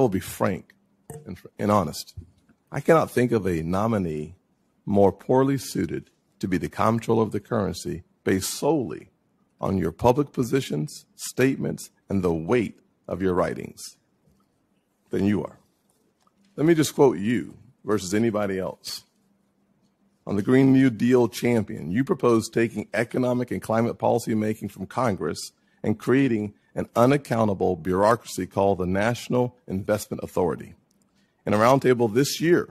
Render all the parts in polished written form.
will be frank and honest. I cannot think of a nominee more poorly suited to be the comptroller of the currency based solely on your public positions, statements, and the weight of your writings than you are. Let me just quote you versus anybody else. On the Green New Deal champion, you proposed taking economic and climate policy making from Congress and creating an unaccountable bureaucracy called the National Investment Authority. In a roundtable this year,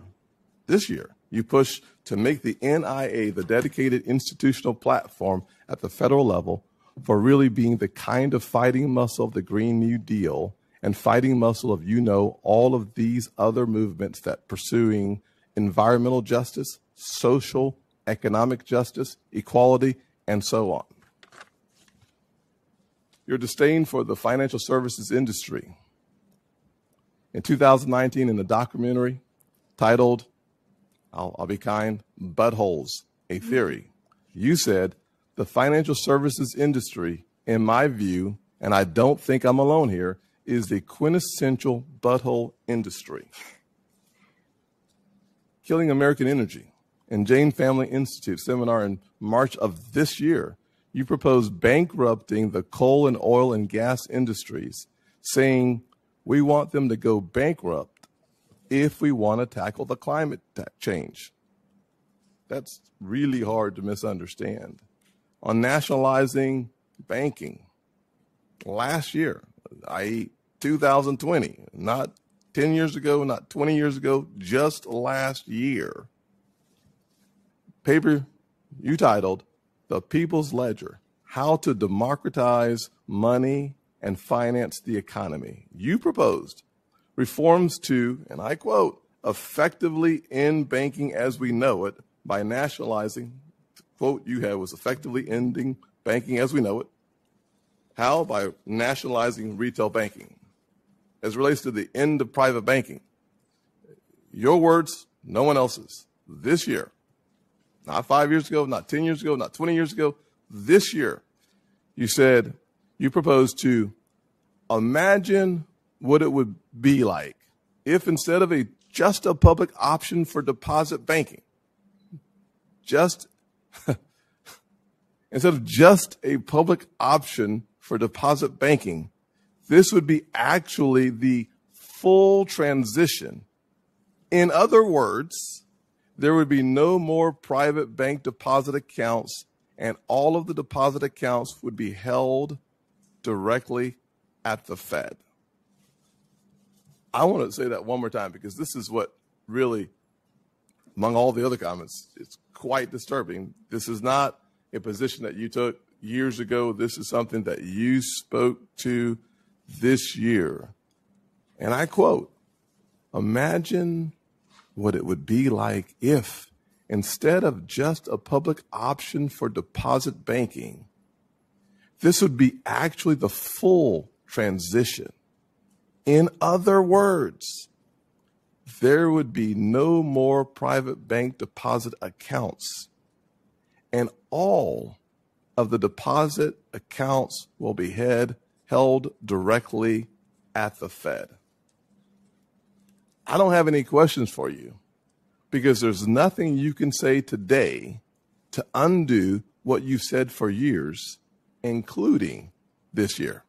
you pushed to make the NIA the dedicated institutional platform at the federal level for really being the kind of fighting muscle of the Green New Deal and fighting muscle of, all of these other movements that pursuing environmental justice, social, economic justice, equality, and so on. Your disdain for the financial services industry. In 2019, in a documentary titled, I'll be kind, Buttholes, a Theory, you said, the financial services industry, in my view, and I don't think I'm alone here, is the quintessential butthole industry. Killing American Energy. In Jane Family Institute seminar in March of this year, you proposed bankrupting the coal and oil and gas industries, saying we want them to go bankrupt if we want to tackle the climate change. That's really hard to misunderstand. On nationalizing banking, last year, i.e. 2020, not 10 years ago, not 20 years ago, just last year, paper you titled The People's Ledger, How to Democratize Money and Finance the Economy. You proposed reforms to, and I quote, effectively end banking as we know it by nationalizing, the quote you had was effectively ending banking as we know it. How? By nationalizing retail banking. As it relates to the end of private banking, your words, no one else's. This year, not 5 years ago, not 10 years ago, not 20 years ago, this year, you said you proposed to imagine what it would be like if instead of just a public option for deposit banking, instead of just a public option for deposit banking, this would be actually the full transition. In other words, there would be no more private bank deposit accounts, and all of the deposit accounts would be held directly at the Fed. I want to say that one more time because this is what really, among all the other comments, it's quite disturbing. This is not a position that you took years ago. This is something that you spoke to this year. And I quote, imagine what it would be like if instead of just a public option for deposit banking, this would be actually the full transition. In other words, there would be no more private bank deposit accounts, and all of the deposit accounts will be held directly at the Fed. I don't have any questions for you because there's nothing you can say today to undo what you've said for years, including this year.